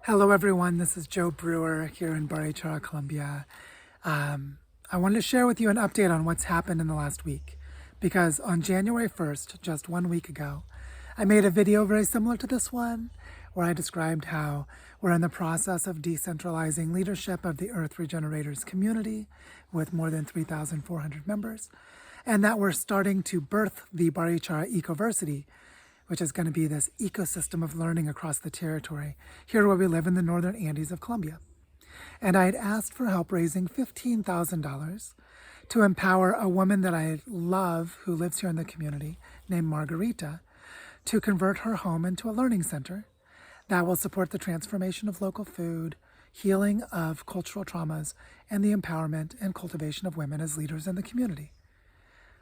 Hello everyone, this is Joe Brewer here in Barichara, Colombia. I wanted to share with you an update on what's happened in the last week, because on January 1st, just 1 week ago, I made a video very similar to this one, where I described how we're in the process of decentralizing leadership of the Earth Regenerators community with more than 3,400 members, and that we're starting to birth the Barichara Ecoversity, which is going to be this ecosystem of learning across the territory, here where we live in the northern Andes of Colombia. And I had asked for help raising $15,000 to empower a woman that I love who lives here in the community named Margarita to convert her home into a learning center that will support the transformation of local food, healing of cultural traumas, and the empowerment and cultivation of women as leaders in the community.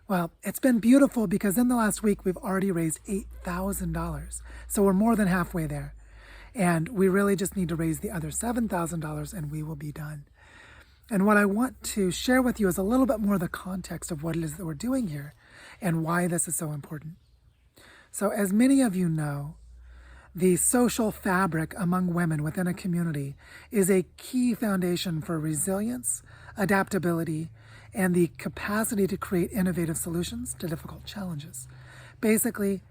Well, it's been beautiful because in the last week, we've already raised $8,000. So we're more than halfway there. And we really just need to raise the other $7,000 and we will be done. And what I want to share with you is a little bit more of the context of what it is that we're doing here and why this is so important. So as many of you know, the social fabric among women within a community is a key foundation for resilience, adaptability, and the capacity to create innovative solutions to difficult challenges. Basically,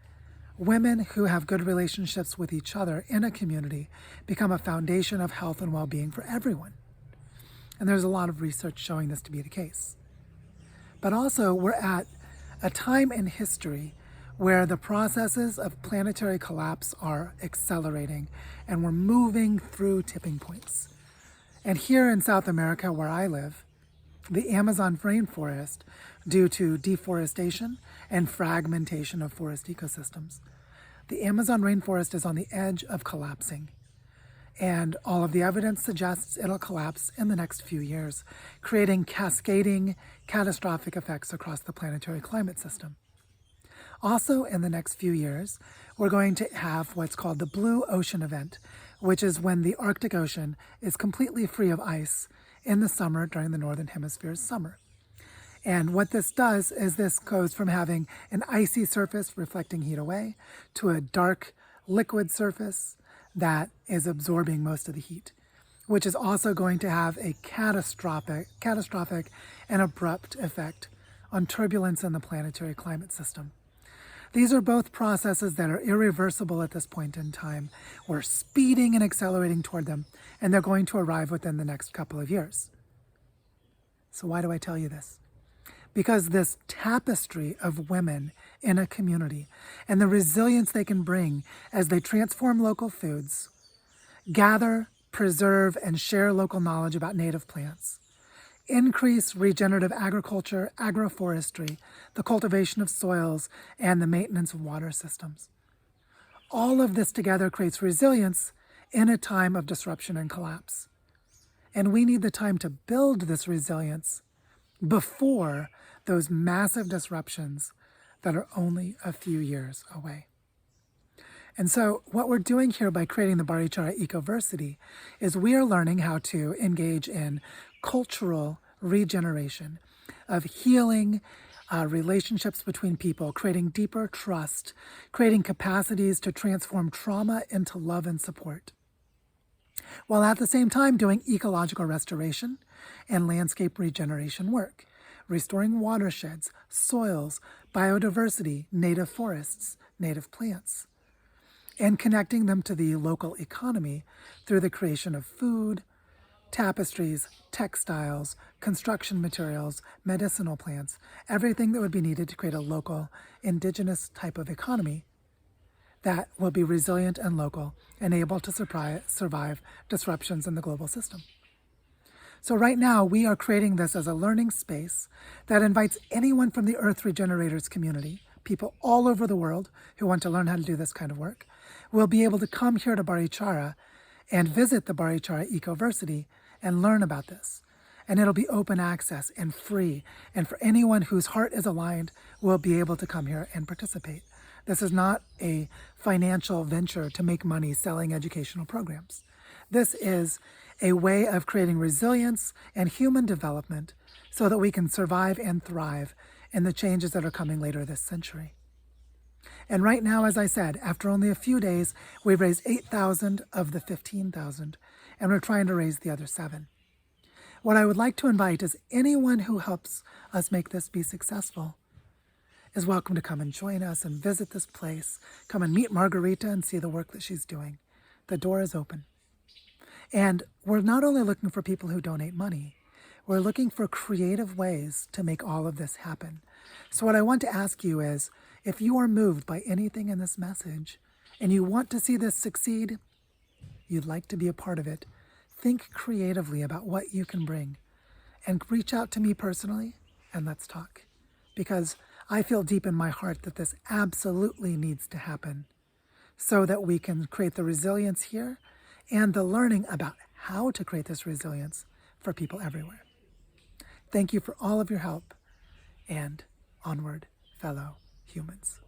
women who have good relationships with each other in a community become a foundation of health and well-being for everyone. And there's a lot of research showing this to be the case. But also, we're at a time in history where the processes of planetary collapse are accelerating and we're moving through tipping points. And here in South America, where I live, the Amazon rainforest, due to deforestation and fragmentation of forest ecosystems, the Amazon rainforest is on the edge of collapsing. And all of the evidence suggests it'll collapse in the next few years, creating cascading, catastrophic effects across the planetary climate system. Also, in the next few years, we're going to have what's called the Blue Ocean event, which is when the Arctic Ocean is completely free of ice in the summer during the Northern Hemisphere's summer. And what this does is this goes from having an icy surface reflecting heat away to a dark liquid surface that is absorbing most of the heat, which is also going to have a catastrophic and abrupt effect on turbulence in the planetary climate system. These are both processes that are irreversible at this point in time. We're speeding and accelerating toward them, and they're going to arrive within the next couple of years. So why do I tell you this? Because this tapestry of women in a community and the resilience they can bring as they transform local foods, gather, preserve, and share local knowledge about native plants, increase regenerative agriculture, agroforestry, the cultivation of soils, and the maintenance of water systems. All of this together creates resilience in a time of disruption and collapse. And we need the time to build this resilience before those massive disruptions that are only a few years away. And so what we're doing here by creating the Barichara Ecoversity is we are learning how to engage in cultural regeneration of healing relationships between people, creating deeper trust, creating capacities to transform trauma into love and support, while at the same time doing ecological restoration and landscape regeneration work, restoring watersheds, soils, biodiversity, native forests, native plants, and connecting them to the local economy through the creation of food, tapestries, textiles, construction materials, medicinal plants, everything that would be needed to create a local, indigenous type of economy that will be resilient and local and able to survive disruptions in the global system. So right now, we are creating this as a learning space that invites anyone from the Earth Regenerators community, people all over the world who want to learn how to do this kind of work, will be able to come here to Barichara and visit the Barichara Ecoversity and learn about this. And it'll be open access and free. And for anyone whose heart is aligned, will be able to come here and participate. This is not a financial venture to make money selling educational programs. This is a way of creating resilience and human development so that we can survive and thrive in the changes that are coming later this century. And right now, as I said, after only a few days, we've raised 8,000 of the 15,000, and we're trying to raise the other 7. What I would like to invite is anyone who helps us make this be successful is welcome to come and join us and visit this place. Come and meet Margarita and see the work that she's doing. The door is open. And we're not only looking for people who donate money, we're looking for creative ways to make all of this happen. So what I want to ask you is, if you are moved by anything in this message and you want to see this succeed, you'd like to be a part of it, think creatively about what you can bring and reach out to me personally and let's talk. Because I feel deep in my heart that this absolutely needs to happen so that we can create the resilience here and the learning about how to create this resilience for people everywhere. Thank you for all of your help, and onward, fellow humans.